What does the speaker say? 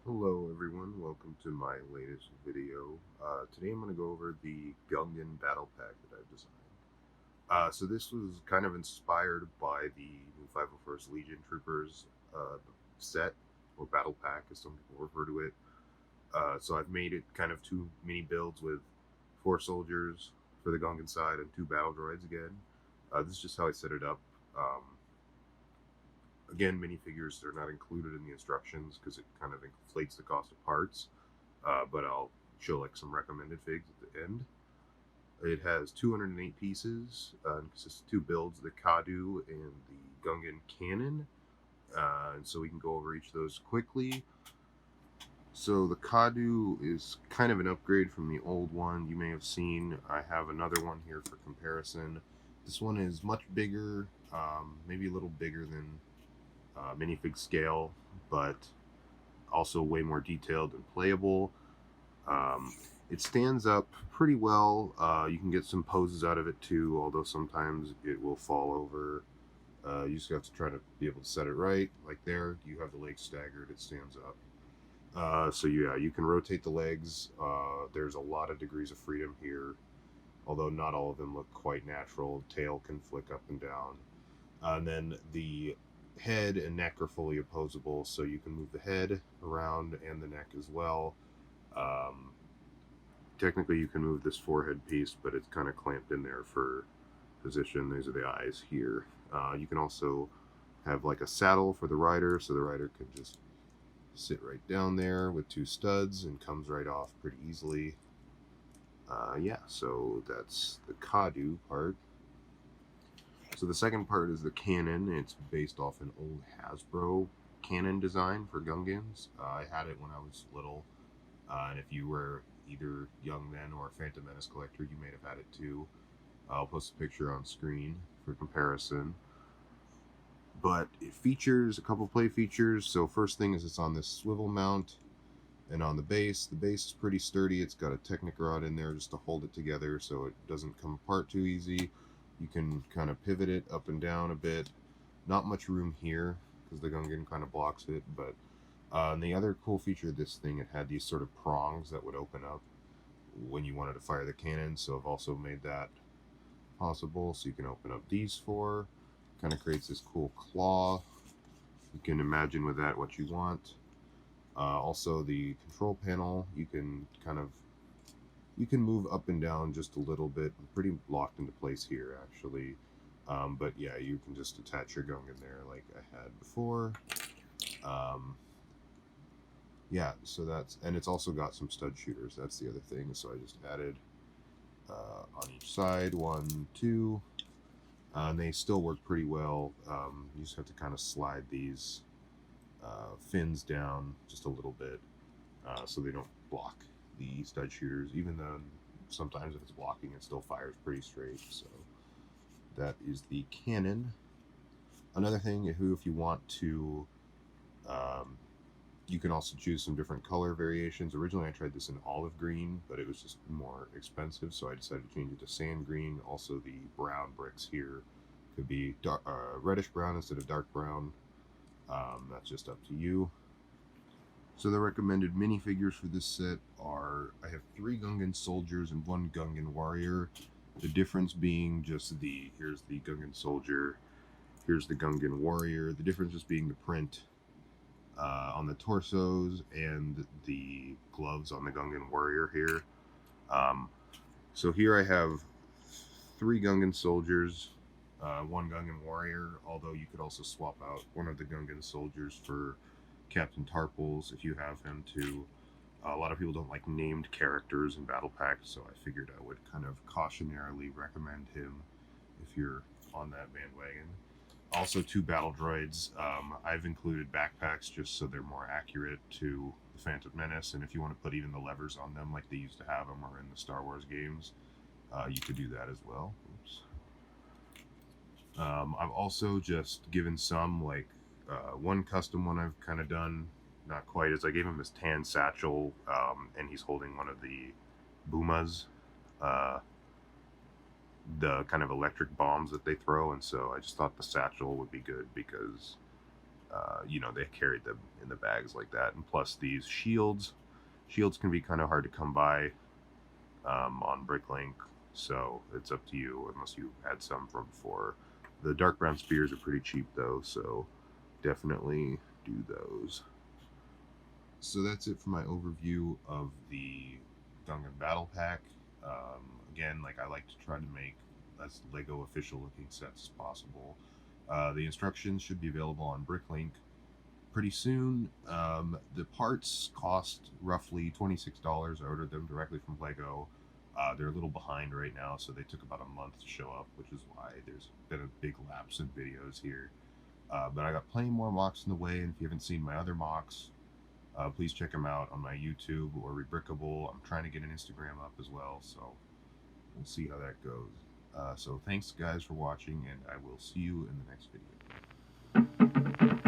Hello everyone, welcome to my latest video. Today I'm going to go over the Gungan battle pack that I've designed. So this was kind of inspired by the new 501st Legion Troopers set, or battle pack as some people refer to it. So I've made it kind of two mini builds with 4 soldiers for the Gungan side and 2 battle droids again. This is just how I set it up. Again, minifigures are not included in the instructions because it kind of inflates the cost of parts. But I'll show like some recommended figs at the end. It has 208 pieces and consists of 2 builds: the Kaadu and the Gungan Cannon. And so we can go over each of those quickly. So the Kaadu is kind of an upgrade from the old one. You may have seen I have another one here for comparison. This one is much bigger, maybe a little bigger than minifig scale, but also way more detailed and playable. It stands up pretty well. You can get some poses out of it too, although sometimes it will fall over. You just have to try to be able to set it right. Like there, you have the legs staggered, it stands up. So yeah, you can rotate the legs. There's a lot of degrees of freedom here, although not all of them look quite natural. Tail can flick up and down. And then the head and neck are fully opposable, so you can move the head around and the neck as well. Um, Technically, you can move this forehead piece, but it's kind of clamped in there for position. These are the eyes here. You can also have like a saddle for the rider, so the rider can just sit right down there with 2 studs and comes right off pretty easily. Yeah, so that's the Kaadu part. So the second part is the cannon. It's based off an old Hasbro cannon design for Gungans. I had it when I was little, and if you were either young then or a Phantom Menace collector, you may have had it too. I'll post a picture on screen for comparison. But it features a couple play features. So first thing is it's on this swivel mount, and on the base is pretty sturdy. It's got a Technic rod in there just to hold it together so it doesn't come apart too easy. You can kind of pivot it up and down a bit. Not much room here because the Gungan kind of blocks it, but and the other cool feature of this thing, it had these sort of prongs that would open up when you wanted to fire the cannon, so I've also made that possible. So you can open up these 4. Kind of creates this cool claw. You can imagine with that what you want. Also, the control panel, you can move up and down just a little bit. Pretty locked into place here, actually. But yeah, you can just attach your Gungan there like I had before. Yeah, so and it's also got some stud shooters. That's the other thing. So I just added on each side, 1, 2. And they still work pretty well. You just have to kind of slide these fins down just a little bit so they don't block the stud shooters, even though sometimes if it's blocking, it still fires pretty straight. So that is the cannon. Another thing, if you want to, you can also choose some different color variations. Originally, I tried this in olive green, but it was just more expensive, so I decided to change it to sand green. Also, the brown bricks here could be reddish brown instead of dark brown. That's just up to you. So the recommended minifigures for this set are, I have 3 Gungan soldiers and 1 Gungan warrior. The difference being just here's the Gungan soldier, here's the Gungan warrior. The difference just being the print on the torsos and the gloves on the Gungan warrior here. So here I have 3 Gungan soldiers, 1 Gungan warrior, although you could also swap out one of the Gungan soldiers for Captain Tarpals if you have him too. A lot of people don't like named characters in battle packs, so I figured I would kind of cautionarily recommend him if you're on that bandwagon. Also, 2 battle droids. I've included backpacks just so they're more accurate to the Phantom Menace, and if you want to put even the levers on them like they used to have them or in the Star Wars games, you could do that as well. Oops. I've also just given some, like, one custom one I've kind of done, not quite, is I gave him this tan satchel, and he's holding one of the Boomas, the kind of electric bombs that they throw, and so I just thought the satchel would be good because you know, they carried them in the bags like that. And plus these shields can be kind of hard to come by on Bricklink, so it's up to you unless you had some from before. The dark brown spears are pretty cheap though, so definitely do those. So that's it for my overview of the Gungan Battle Pack. Again, like, I like to try to make as Lego official looking sets as possible. The instructions should be available on Bricklink pretty soon. The parts cost roughly $26. I ordered them directly from Lego. They're a little behind right now, so they took about a month to show up, which is why there's been a big lapse in videos here. But I got plenty more MOCs in the way, and if you haven't seen my other MOCs, please check them out on my YouTube or Rebrickable. I'm trying to get an Instagram up as well, so we'll see how that goes. So thanks guys for watching, and I will see you in the next video.